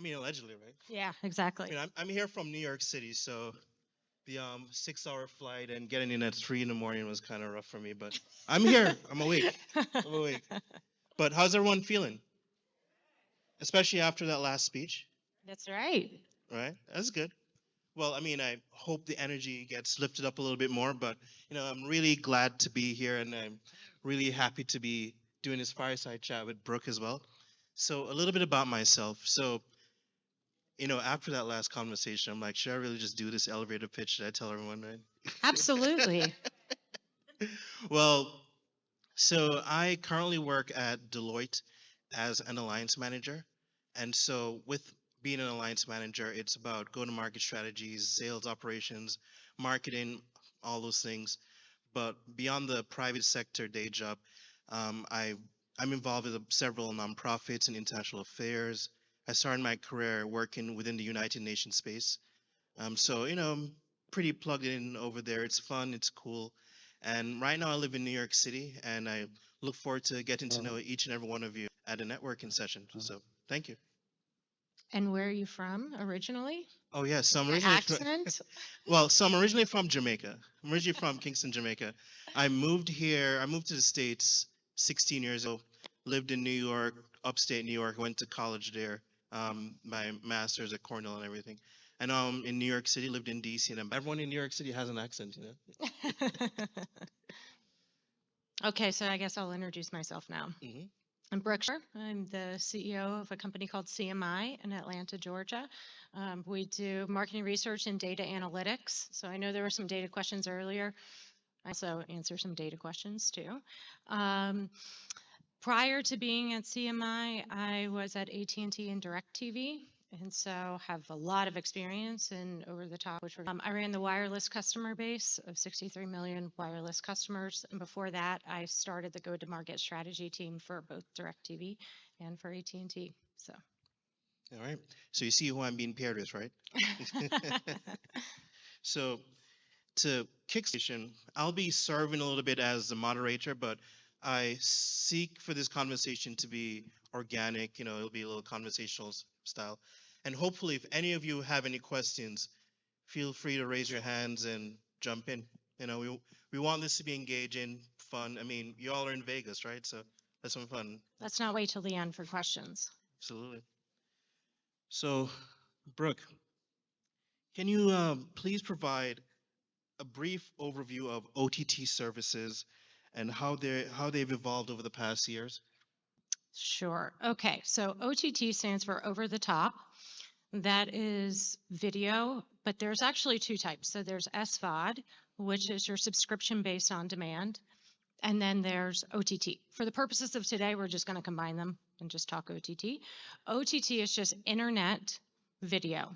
mean, allegedly, right? Yeah, I exactly. mean, I'm here from New York City, so the 6-hour flight and getting in at 3 in the morning was kind of rough for me. But I'm here. I'm awake. I'm awake. But how's everyone feeling? Especially after that last speech, That's right. right? That's good. Well, I mean, I hope the energy gets lifted up a little bit more, but I'm really glad to be here, and I'm really happy to be doing this fireside chat with Brooke as well. So, a little bit about myself. So, after that last conversation, I'm like, should I really just do this elevator pitch? Should I tell everyone, right? Absolutely. Well, so I currently work at Deloitte as an alliance manager. And so, with being an alliance manager, it's about go to market strategies, sales operations, marketing, all those things. But beyond the private sector day job, um, I, I'm involved with several nonprofits and international affairs. I started my career working within the United Nations space. So, I'm pretty plugged in over there. It's fun, it's cool. And right now I live in New York City, and I look forward to getting to know each and every one of you at a networking session. So, thank you. And where are you from originally? Oh, yeah. So, I'm Your originally from, accent? so I'm originally from Jamaica. I'm originally from Kingston, Jamaica. I moved to the States 16 years ago, lived in New York, upstate New York, went to college there, my master's at Cornell and everything. And in New York City, lived in DC, and everyone in New York City has an accent, Okay, so I guess I'll introduce myself now. Hmm. I'm Brooke Shafer. I'm the CEO of a company called CMI in Atlanta, Georgia. We do marketing research and data analytics. So I know there were some data questions earlier. I also answer some data questions too. Um, Prior to being at CMI, I was at AT&T and DirecTV, and so have a lot of experience in over the top. I ran the wireless customer base of 63 million wireless customers, and before that, I started the go-to-market strategy team for both DirecTV and for AT&T. So. All right. So you see who I'm being paired with, right? So to kickstart, I'll be serving a little bit as the moderator, but I seek for this conversation to be organic. It'll be a little conversational style. And hopefully, if any of you have any questions, feel free to raise your hands and jump in. We want this to be engaging, fun. I mean, you all are in Vegas, right? So that's some fun. Let's not wait till the end for questions. Absolutely. So, Brooke, can you please provide a brief overview of OTT services and how they've evolved over the past years? Sure. Okay. So OTT stands for over the top. That is video, but there's actually two types. So there's SVOD, which is your subscription based on demand. And then there's OTT. For the purposes of today, we're just going to combine them and just talk OTT. OTT is just internet video.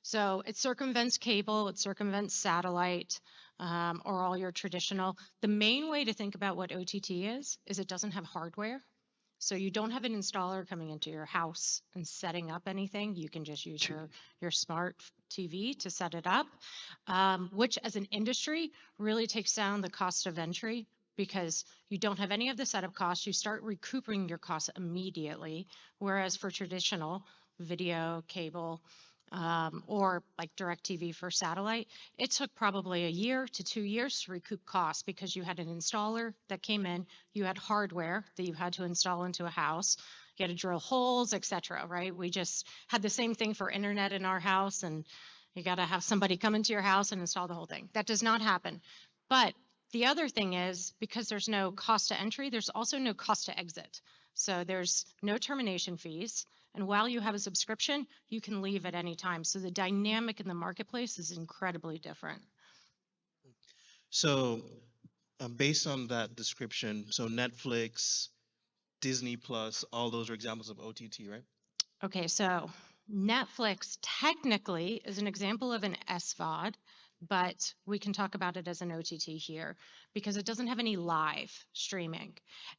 So it circumvents cable, it circumvents satellite, or all your traditional. The main way to think about what OTT is it doesn't have hardware. So you don't have an installer coming into your house and setting up anything. You can just use your smart TV to set it up, which as an industry really takes down the cost of entry because you don't have any of the setup costs. You start recouping your costs immediately, whereas for traditional video, cable, or like DirecTV for satellite, it took probably a year to 2 years to recoup costs because you had an installer that came in, you had hardware that you had to install into a house, you had to drill holes, etc. Right? We just had the same thing for internet in our house, and you got to have somebody come into your house and install the whole thing. That does not happen. But the other thing is because there's no cost to entry, there's also no cost to exit. So there's no termination fees. And while you have a subscription, you can leave at any time. So the dynamic in the marketplace is incredibly different. So, based on that description, so Netflix, Disney Plus, all those are examples of OTT, right? Okay, so Netflix technically is an example of an SVOD, but we can talk about it as an OTT here because it doesn't have any live streaming.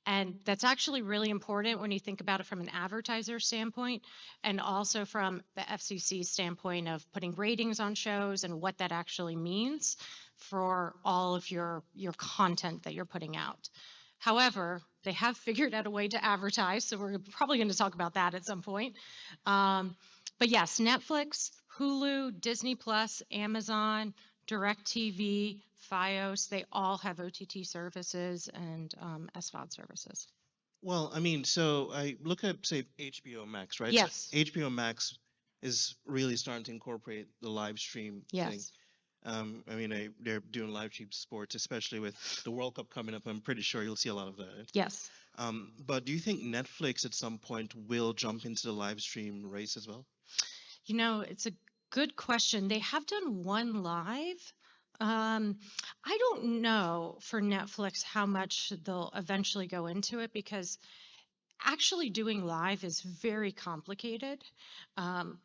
And that's actually really important when you think about it from an advertiser standpoint and also from the FCC standpoint of putting ratings on shows and what that actually means for all of your content that you're putting out. However, they have figured out a way to advertise, so we're probably going to talk about that at some point. But yes, Netflix, Hulu, Disney Plus, Amazon, DirecTV, Fios, they all have OTT services and SVOD services. Well, I mean, so I look at, say, HBO Max, right? So Yes. HBO Max is really starting to incorporate the live stream thing. Yes. I mean, they're doing live stream sports, especially with the World Cup coming up. I'm pretty sure you'll see a lot of that. Yes. But do you think Netflix at some point will jump into the live stream race as well? It's a good question. They have done one live. Um, I don't know for Netflix how much they'll eventually go into it because actually doing live is very complicated,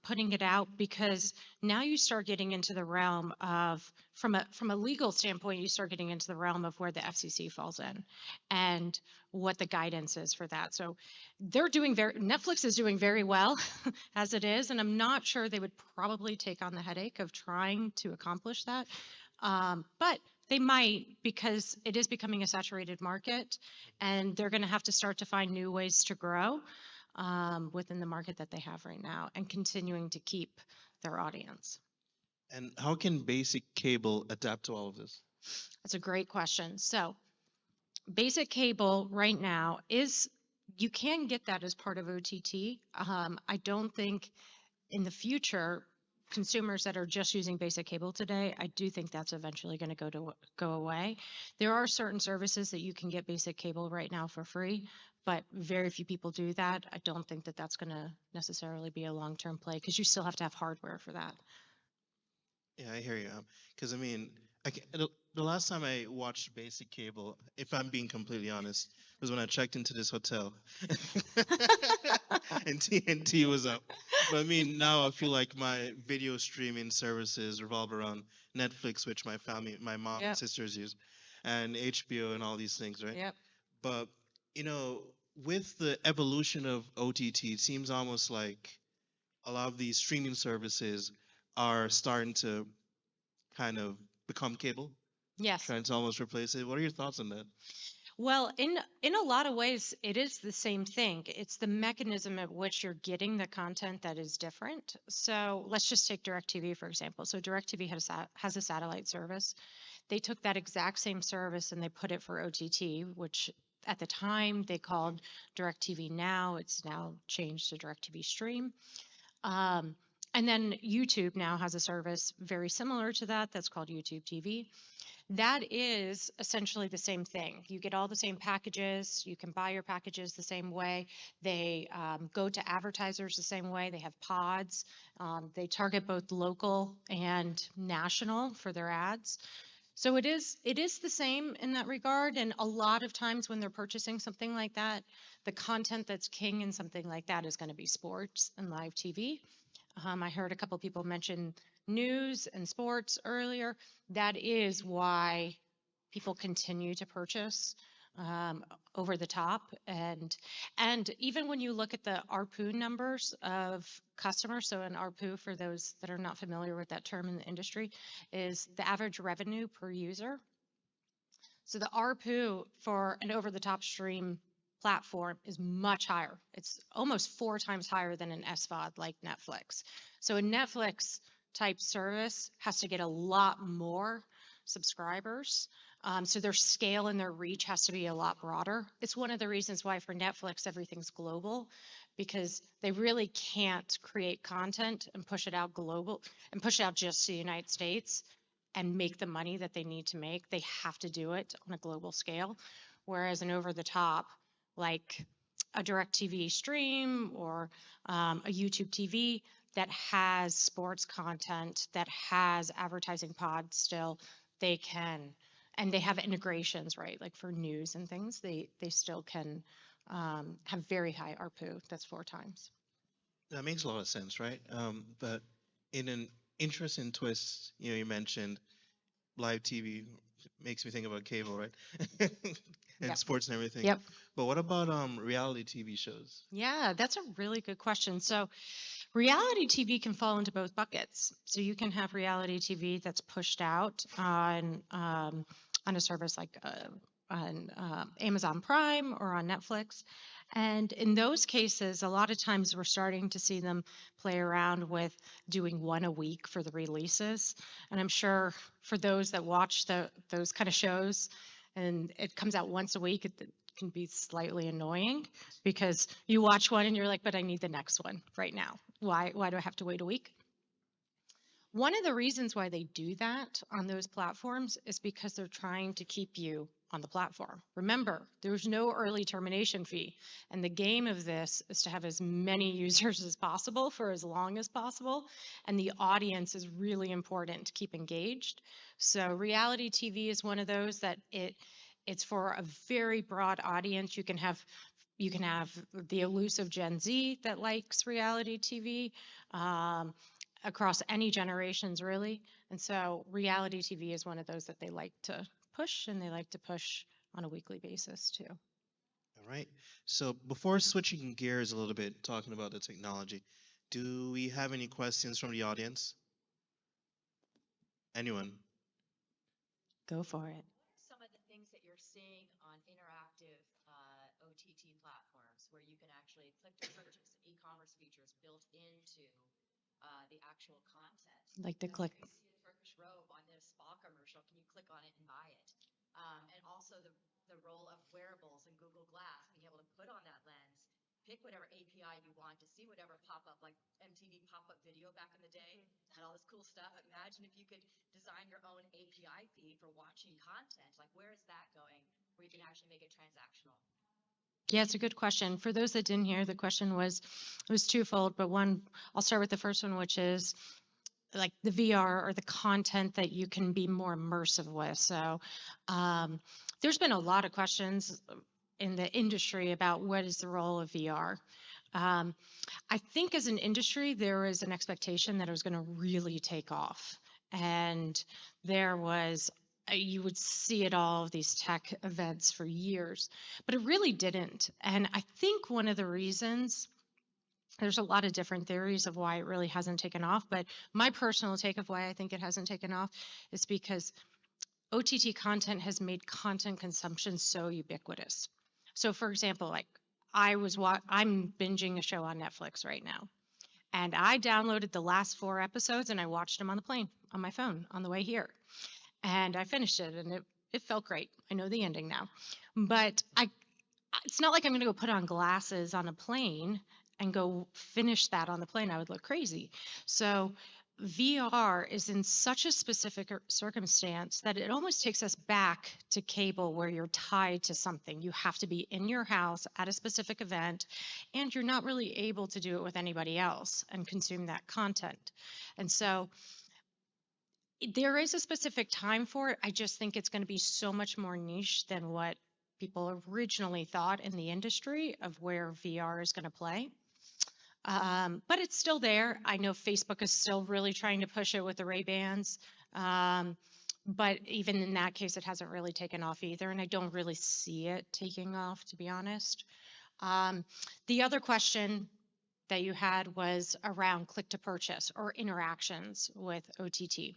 putting it out, because now you start getting into the realm of, from a legal standpoint, you start getting into the realm of where the FCC falls in and what the guidance is for that. So Netflix is doing very well as it is, and I'm not sure they would probably take on the headache of trying to accomplish that. But they might, because it is becoming a saturated market, and they're going to have to start to find new ways to grow within the market that they have right now and continuing to keep their audience. And how can basic cable adapt to all of this? That's a great question. So, basic cable right now is, you can get that as part of OTT. I don't think in the future, consumers that are just using basic cable today, I do think that's eventually going to go away. There are certain services that you can get basic cable right now for free, but very few people do that. I don't think that that's going to necessarily be a long-term play because you still have to have hardware for that. Yeah, I hear you. Because I mean, the last time I watched basic cable, if I'm being completely honest, was when I checked into this hotel, and TNT was up. But I mean, now I feel like my video streaming services revolve around Netflix, which my family, my mom and Yep. sisters use, and HBO and all these things, right? Yep. But you know, with the evolution of OTT, it seems almost like a lot of these streaming services are starting to kind of become cable, Yes. trying to almost replace it. What are your thoughts on that? Well, in a lot of ways, it is the same thing. It's the mechanism at which you're getting the content that is different. So let's just take DirecTV, for example. So DirecTV has a satellite service. They took that exact same service and they put it for OTT, which at the time they called DirecTV Now. It's now changed to DirecTV Stream. And then YouTube now has a service very similar to that that's called YouTube TV. That is essentially the same thing. You get all the same packages. You can buy your packages the same way. They go to advertisers the same way. They have pods. They target both local and national for their ads. So it is the same in that regard. And a lot of times when they're purchasing something like that, the content that's king in something like that is going to be sports and live TV. I heard a couple people mention news and sports earlier. That is why people continue to purchase over the top, and even when you look at the ARPU numbers of customers, so an ARPU, for those that are not familiar with that term in the industry, is the average revenue per user. So the ARPU for an over-the-top stream platform is much higher. It's almost 4 times higher than an SVOD like Netflix. So a Netflix type service has to get a lot more subscribers. So their scale and their reach has to be a lot broader. It's one of the reasons why for Netflix everything's global, because they really can't create content and push it out global and push it out just to the United States and make the money that they need to make. They have to do it on a global scale. Whereas an over the top, like a DirecTV stream or a YouTube TV that has sports content, that has advertising pods still, they can, and they have integrations, right? Like for news and things, they still can have very high ARPU. That's 4 times. That makes a lot of sense, right? But in an interesting twist, you mentioned live TV, makes me think about cable, right? And Yep. sports and everything. Yep. But what about reality TV shows? Yeah, that's a really good question. So reality TV can fall into both buckets. So you can have reality TV that's pushed out on a service like Amazon Prime or on Netflix. And in those cases, a lot of times we're starting to see them play around with doing one a week for the releases. And I'm sure for those that watch those kind of shows and it comes out once a week, it can be slightly annoying because you watch one and you're like, but I need the next one right now. Why do I have to wait a week? One of the reasons why they do that on those platforms is because they're trying to keep you on the platform. Remember, there's no early termination fee. And the game of this is to have as many users as possible for as long as possible. And the audience is really important to keep engaged. So reality TV is one of those that it's for a very broad audience. You can have the elusive Gen Z that likes reality TV. Across any generations, really. And so reality TV is one of those that they like to push, and they like to push on a weekly basis too. All right. So before switching gears a little bit, talking about the technology, do we have any questions from the audience? Anyone? Go for it. Some of the things that you're seeing on interactive OTT platforms where you can actually click to purchase e-commerce features built into the actual content. Like to click. If you see a Turkish robe on this spa commercial, can you click on it and buy it? And also the role of wearables and Google Glass, being able to put on that lens, pick whatever API you want to see whatever pop-up, like MTV pop-up video back in the day, had all this cool stuff. Imagine if you could design your own API feed for watching content. Like, where is that going? Where you can actually make it transactional. Yeah, it's a good question. For those that didn't hear, the question was twofold, but one, I'll start with the first one, which is like the VR or the content that you can be more immersive with. So there's been a lot of questions in the industry about what is the role of VR. Um, I think as an industry, there was an expectation that it was going to really take off. And there was, you would see at all of these tech events for years, but it really didn't. And I think one of the reasons, there's a lot of different theories of why it really hasn't taken off, but my personal take of why I think it hasn't taken off is because OTT content has made content consumption so ubiquitous. So for example, like I'm binging a show on Netflix right now. And I downloaded the last 4 episodes and I watched them on the plane on my phone on the way here. And I finished it and it felt great. I know the ending now. But it's not like I'm going to go put on glasses on a plane and go finish that on the plane. I would look crazy. So VR is in such a specific circumstance that it almost takes us back to cable where you're tied to something. You have to be in your house at a specific event, and you're not really able to do it with anybody else and consume that content. And so there is a specific time for it. I just think it's going to be so much more niche than what people originally thought in the industry of where VR is going to play. But it's still there. I know Facebook is still really trying to push it with the Ray-Bans. But even in that case, it hasn't really taken off either. And I don't really see it taking off, to be honest. The other question that you had was around click to purchase or interactions with OTT.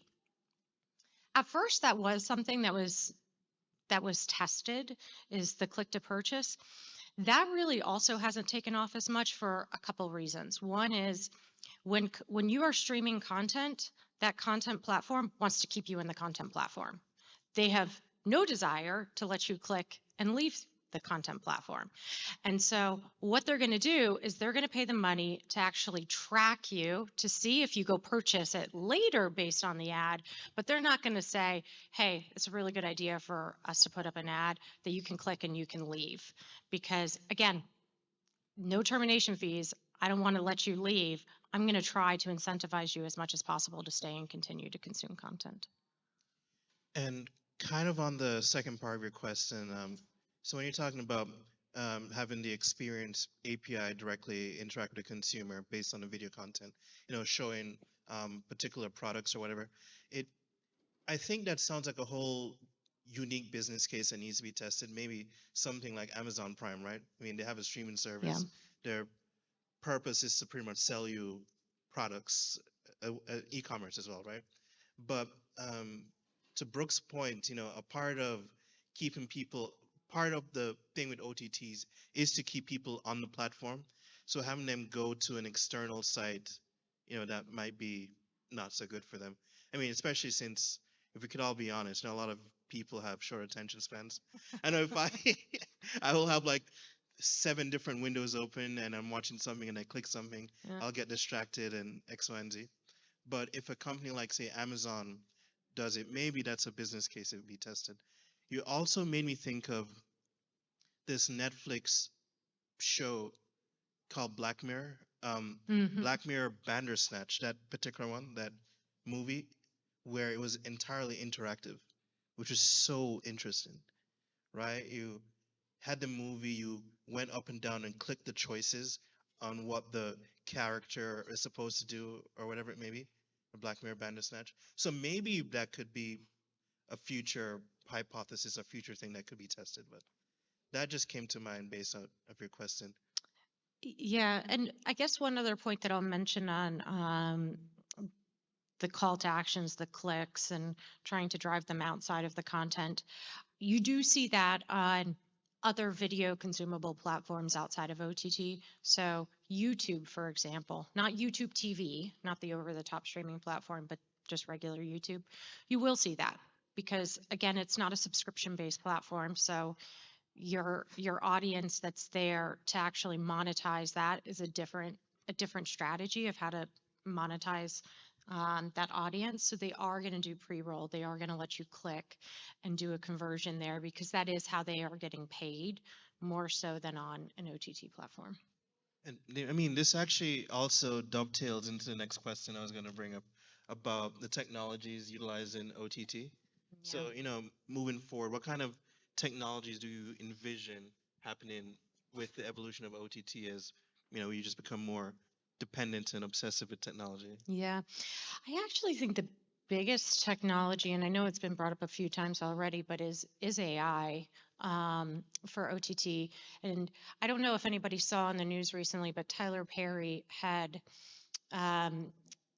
At first, that was something that was tested, is the click to purchase. That really also hasn't taken off as much for a couple reasons. One is when you are streaming content, that content platform wants to keep you in the content platform. They have no desire to let you click and leave the content platform. And so what they're going to do is they're going to pay the money to actually track you to see if you go purchase it later based on the ad, but they're not going to say, hey, it's a really good idea for us to put up an ad that you can click and you can leave. Because again, no termination fees. I don't want to let you leave. I'm going to try to incentivize you as much as possible to stay and continue to consume content. And kind of on the second part of your question, so when you're talking about having the experience API directly interact with the consumer based on the video content, showing particular products or whatever, I think that sounds like a whole unique business case that needs to be tested. Maybe something like Amazon Prime, right? I mean, they have a streaming service. Their purpose is to pretty much sell you products, e-commerce as well, right? But to Brooke's point, a part of keeping people. Part of the thing with OTTs is to keep people on the platform. So having them go to an external site, that might be not so good for them. I mean, especially since if we could all be honest, a lot of people have short attention spans. I know if I I will have like seven different windows open and I'm watching something and I click something, Yeah. I'll get distracted and X, Y, and Z. But if a company like say Amazon does it, maybe that's a business case that would be tested. You also made me think of this Netflix show called Black Mirror. Hmm. Black Mirror Bandersnatch, that particular one, that movie, where it was entirely interactive, which was so interesting, right? You had the movie, you went up and down and clicked the choices on what the character is supposed to do or whatever it may be. A Black Mirror Bandersnatch. So maybe that could be a future hypothesis, a future thing that could be tested. But that just came to mind based on of your question. Yeah, and I guess one other point that I'll mention on the call to actions, the clicks, and trying to drive them outside of the content. You do see that on other video consumable platforms outside of OTT. So, YouTube, for example, not YouTube TV, not the over the top streaming platform, but just regular YouTube. You will see that because, again, it's not a subscription based platform. So, your audience that's there to actually monetize that is a different strategy of how to monetize that audience. So they are going to do pre-roll. They are going to let you click and do a conversion there because that is how they are getting paid more so than on an OTT platform. And I mean, this actually also dovetails into the next question I was going to bring up about the technologies utilized in OTT. Yeah. So, moving forward, what kind of technologies do you envision happening with the evolution of OTT as, you just become more dependent and obsessive with technology? Yeah. I actually think the biggest technology, and I know it's been brought up a few times already, but is AI for OTT. And I don't know if anybody saw in the news recently, but Tyler Perry had um,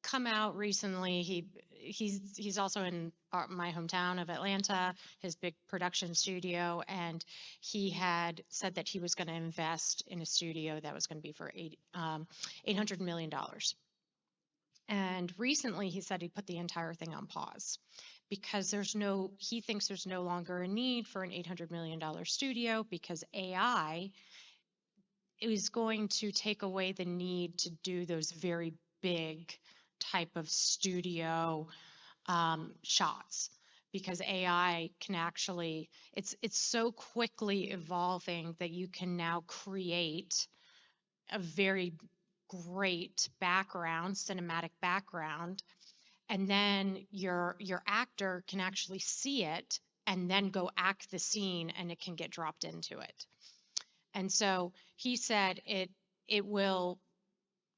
come out recently. He's also in my hometown of Atlanta, his big production studio, and he had said that he was going to invest in a studio that was going to be for $800 million. And recently he said he put the entire thing on pause because he thinks there's no longer a need for an $800 million studio because AI is going to take away the need to do those very big type of studio shots because AI can actually it's so quickly evolving that you can now create a very great background, cinematic background, and then your actor can actually see it and then go act the scene and it can get dropped into it. And so he said it will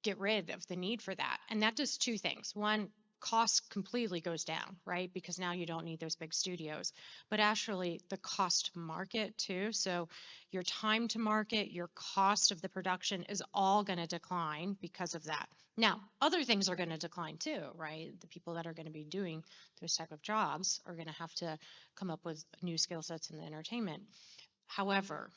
get rid of the need for that. And that does two things. One, cost completely goes down, right? Because now you don't need those big studios. But actually, the cost to market too. So your time to market, your cost of the production is all going to decline because of that. Now, other things are going to decline too, right? The people that are going to be doing those type of jobs are going to have to come up with new skill sets in the entertainment. However,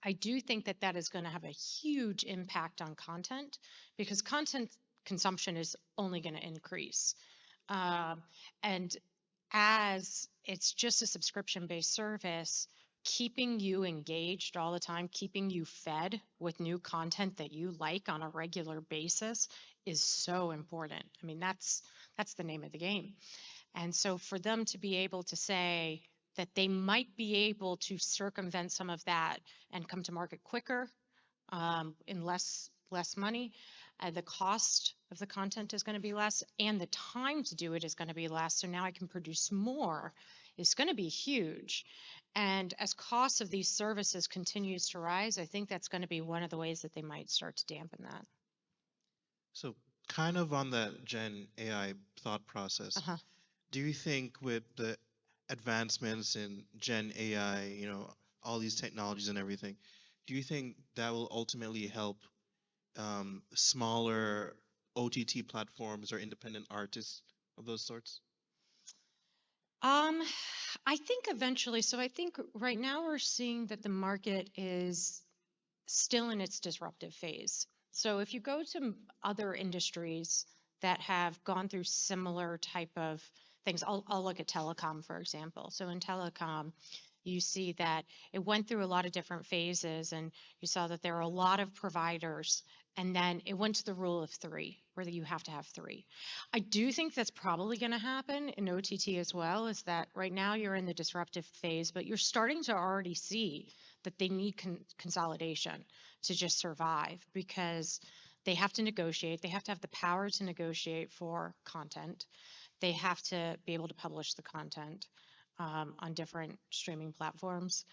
I do think that that is going to have a huge impact on content because content consumption is only going to increase. Um, and as it's just a subscription based service, keeping you engaged all the time, keeping you fed with new content that you like on a regular basis is so important. I mean, that's the name of the game. And so for them to be able to say that they might be able to circumvent some of that and come to market quicker in less money, the cost of the content is going to be less, and the time to do it is going to be less. So now I can produce more. It's going to be huge. And as costs of these services continues to rise, I think that's going to be one of the ways that they might start to dampen that. So, kind of on that Gen AI thought process, Uh-huh. do you think with the advancements in Gen AI, all these technologies and everything, do you think that will ultimately help smaller OTT platforms or independent artists of those sorts? Um, I think eventually. So I think right now we're seeing that the market is still in its disruptive phase. So if you go to other industries that have gone through similar type of things, I'll look at telecom, for example. So in telecom, you see that it went through a lot of different phases, and you saw that there are a lot of providers, and then it went to the rule of three, where you have to have three. I do think that's probably going to happen in OTT as well, is that right now you're in the disruptive phase, but you're starting to already see that they need consolidation to just survive, because they have to negotiate. They have to have the power to negotiate for content. They have to be able to publish the content on different streaming platforms.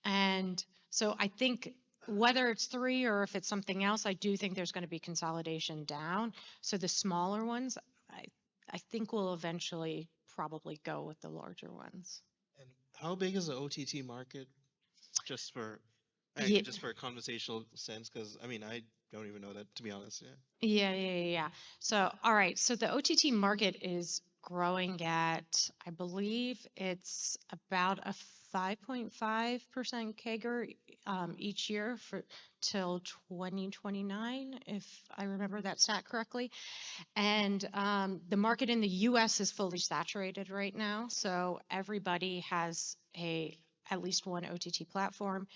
And so I think whether it's three or if it's something else, I do think there's going to be consolidation down. So the smaller ones, I, I think will eventually probably go with the larger ones. And how big is the OTT market? Just for, Yeah, just for a conversational sense, because I mean, I don't even know that, to be honest. Yeah. yeah. So, all right. So the OTT market is growing at, I believe it's about a 5.5% CAGR each year for till 2029, if I remember that stat correctly. And the market in the US is fully saturated right now. So everybody has at least one OTT platform.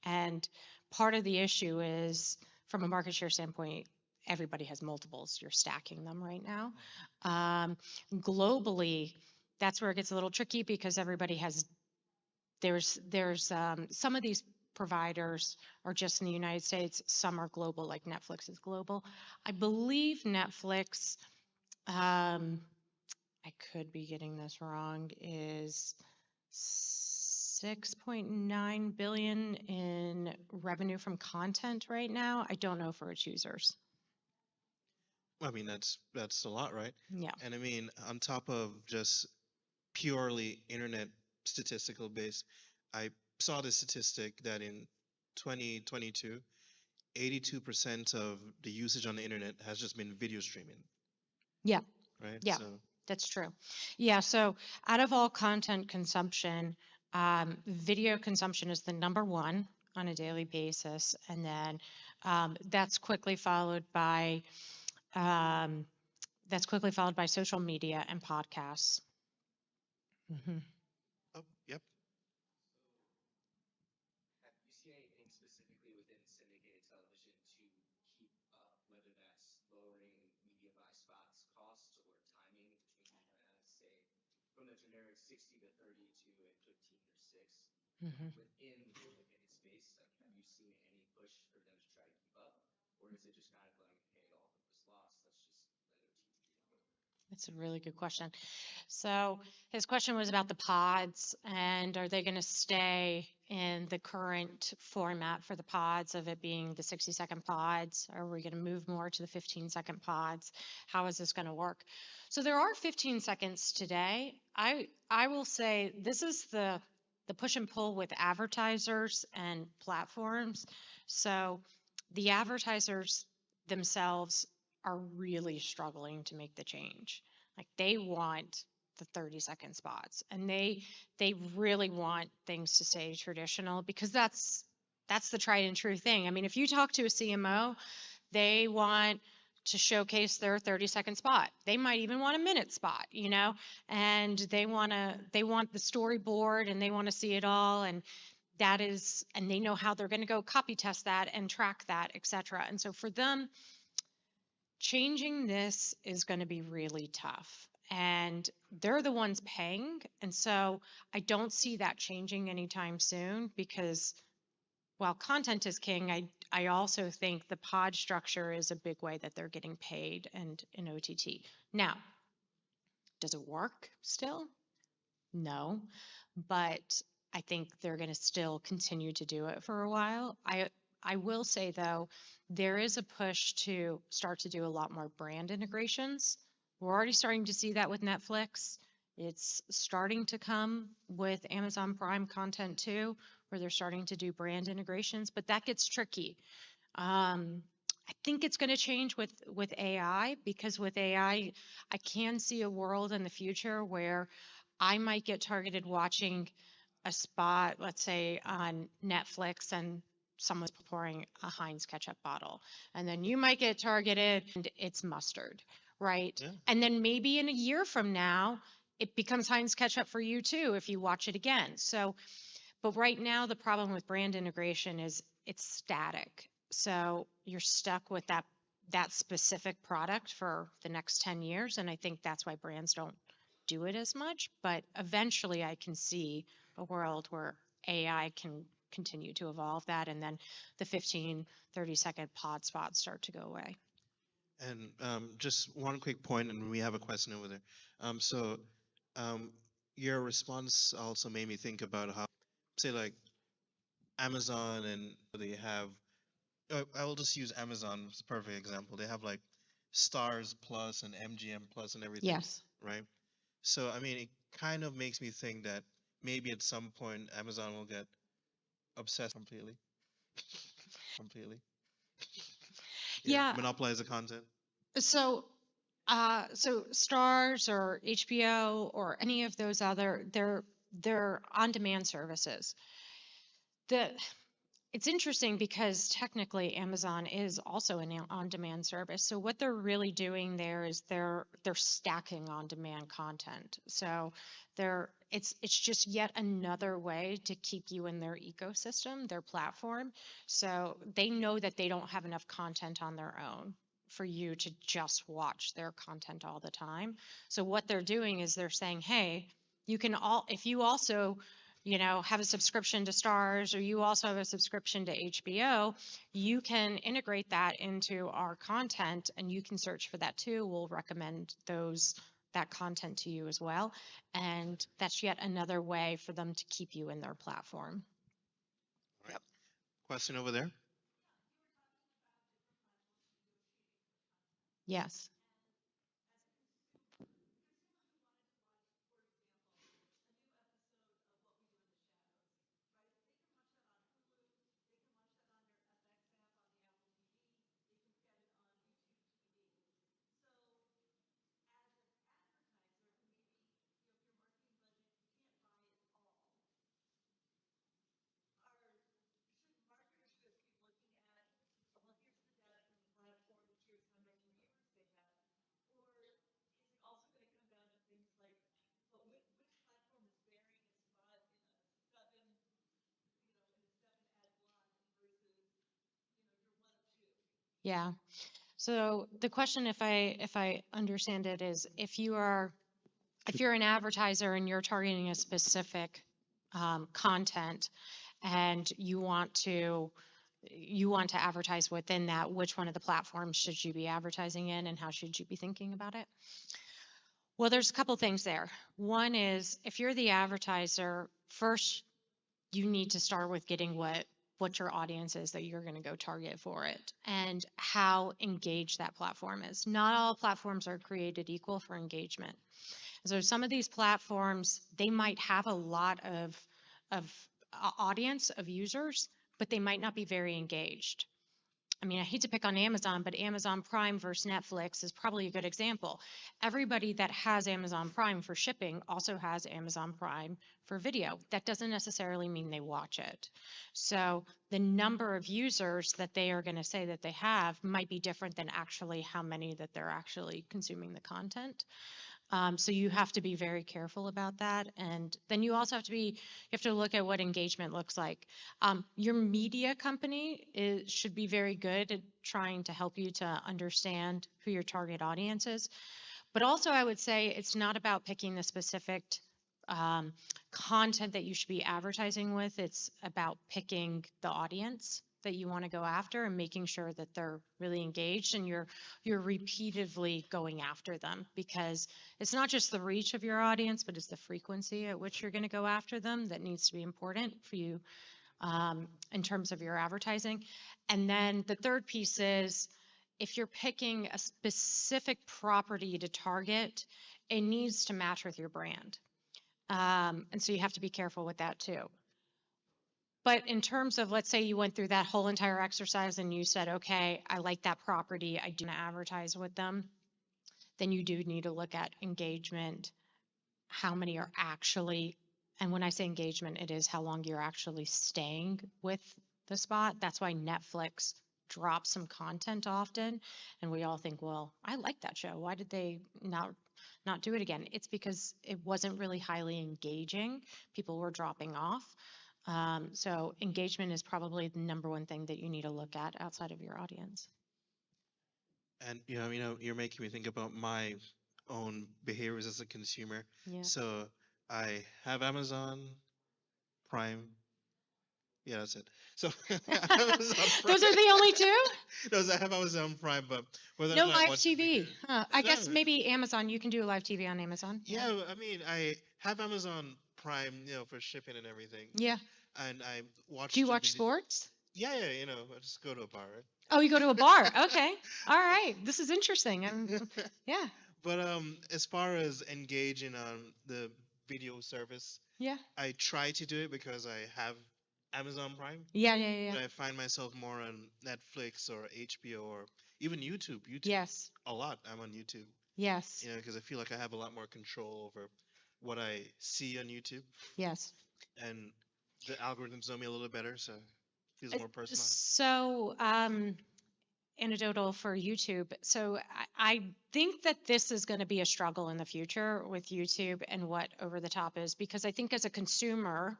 And part of the issue is, from a market share standpoint, everybody has multiples. You're stacking them right now. Um, Globally, that's where it gets a little tricky, because everybody has, there's some of these providers are just in the United States, some are global, like Netflix is global. I believe Netflix, um, I could be getting this wrong, is 6.9 billion in revenue from content right now. I don't know for its users. I mean, that's a lot, right? Yeah. And I mean, on top of just purely internet statistical base, I saw the statistic that in 2022, 82% of the usage on the internet has just been video streaming, Yeah. right? Yeah. So, That's true. Yeah. So out of all content consumption, video consumption is the number one on a daily basis. And then that's quickly followed by um, social media and podcasts. Hmm. oh, yep. Hmm. That's a really good question. So his question was about the pods, and are they going to stay in the current format for the pods, of it being the 60-second pods? Are we going to move more to the 15-second pods? How is this going to work? So there are 15 seconds today. I will say this is the push and pull with advertisers and platforms. So the advertisers themselves are really struggling to make the change. Like they want the 30-second spots, and they really want things to stay traditional, because that's the tried and true thing. I mean, if you talk to a CMO, they want to showcase their 30-second spot. They might even want a minute spot, and they want the storyboard, and they want to see it all, and and they know how they're going to go copy test that and track that, et cetera. And so for them, changing this is going to be really tough. And they're the ones paying. And so I don't see that changing anytime soon, because while content is king, I also think the pod structure is a big way that they're getting paid and in OTT. Now, does it work still? No, but I think they're going to still continue to do it for a while. I will say though, there is a push to start to do a lot more brand integrations. We're already starting to see that with Netflix. It's starting to come with Amazon Prime content too, where they're starting to do brand integrations, but that gets tricky. I think it's going to change with AI, because with AI, I can see a world in the future where I might get targeted watching a spot, let's say on Netflix, and someone's pouring a Heinz ketchup bottle. And then you might get targeted and it's mustard, right? Yeah. And then maybe in a year from now, it becomes Heinz ketchup for you too if you watch it again. So, but right now, the problem with brand integration is it's static. So you're stuck with that specific product for the next 10 years. And I think that's why brands don't do it as much. But eventually I can see a world where AI can continue to evolve that, and then the 15, 30-second pod spots start to go away. And just one quick point, and we have a question over there. So um, your response also made me think about how, say, like Amazon and they have. I will just use Amazon as a perfect example. They have like Stars Plus and MGM Plus and everything, Yes. right? So I mean, it kind of makes me think that maybe at some point Amazon will get obsessed completely, completely. Yeah, Yeah. monopolize the content. So so Stars or HBO or any of those other, they're on-demand services. The It's interesting because technically Amazon is also an on-demand service. So what they're really doing there is they're stacking on-demand content. So it's just yet another way to keep you in their ecosystem, their platform. So they know that they don't have enough content on their own for you to just watch their content all the time. So what they're doing is they're saying, "Hey, you can all if you also have a subscription to Stars, or you also have a subscription to HBO, you can integrate that into our content and you can search for that too. We'll recommend that content to you as well. And that's yet another way for them to keep you in their platform. All right. Question over there. Yes. Yeah. So the question, if I understand it, is if you're an advertiser and you're targeting a specific content, and you want to advertise within that, which one of the platforms should you be advertising in, and how should you be thinking about it? Well, there's a couple things there. One is, if you're the advertiser, first you need to start with getting what your audience is that you're going to go target for it, and how engaged that platform is. Not all platforms are created equal for engagement. So some of these platforms, they might have a lot of audience of users, but they might not be very engaged. I mean, I hate to pick on Amazon, but Amazon Prime versus Netflix is probably a good example. Everybody that has Amazon Prime for shipping also has Amazon Prime for video. That doesn't necessarily mean they watch it. So the number of users that they are going to say that they have might be different than actually how many that they're actually consuming the content. So you have to be very careful about that. And then you also have to look at what engagement looks like. Your media company should be very good at trying to help you to understand who your target audience is. But also, I would say it's not about picking the specific um, content that you should be advertising with. It's about picking the audience that you want to go after and making sure that they're really engaged, and you're repeatedly going after them, because it's not just the reach of your audience, but it's the frequency at which you're going to go after them that needs to be important for you in terms of your advertising. And then the third piece is, if you're picking a specific property to target, it needs to match with your brand. And so you have to be careful with that too. But in terms of, let's say you went through that whole entire exercise and you said, okay, I like that property, I do want to advertise with them, then you do need to look at engagement, how many are actually, and when I say engagement, it is how long you're actually staying with the spot. That's why Netflix drops some content often, and we all think, well, I like that show. Why did they not do it again? It's because it wasn't really highly engaging. People were dropping off. So engagement is probably the number one thing that you need to look at outside of your audience. And you're making me think about my own behaviors as a consumer. Yeah. So I have Amazon Prime. Yeah, that's it. So Amazon Prime. Those are the only two? Those I have Amazon Prime, but whether or No not I live watch TV. Huh. I guess no, maybe Amazon. You can do live TV on Amazon. Yeah. yeah, I mean I have Amazon Prime, for shipping and everything, Yeah. and I Do you watch the watch video. sports? Yeah, yeah, I just go to a bar, Oh, you go to a bar. Okay. All right. This is interesting. right? Yeah. But as far as engaging on the video service, Yeah. I try to do it because I have Amazon Prime, Yeah. Yeah. Yeah. but I find myself more on Netflix or HBO or even YouTube. YouTube Yes. a lot. I'm on YouTube, Yes. because I feel like I have a lot more control over what I see on YouTube, Yes. and the algorithms know me a little better, so it feels Uh, more personalized. So, anecdotal for YouTube. So I think that this is going to be a struggle in the future with YouTube and what over the top is, because I think as a consumer,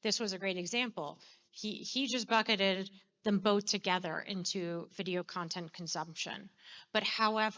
this was a great example. He just bucketed them both together into video content consumption. But however,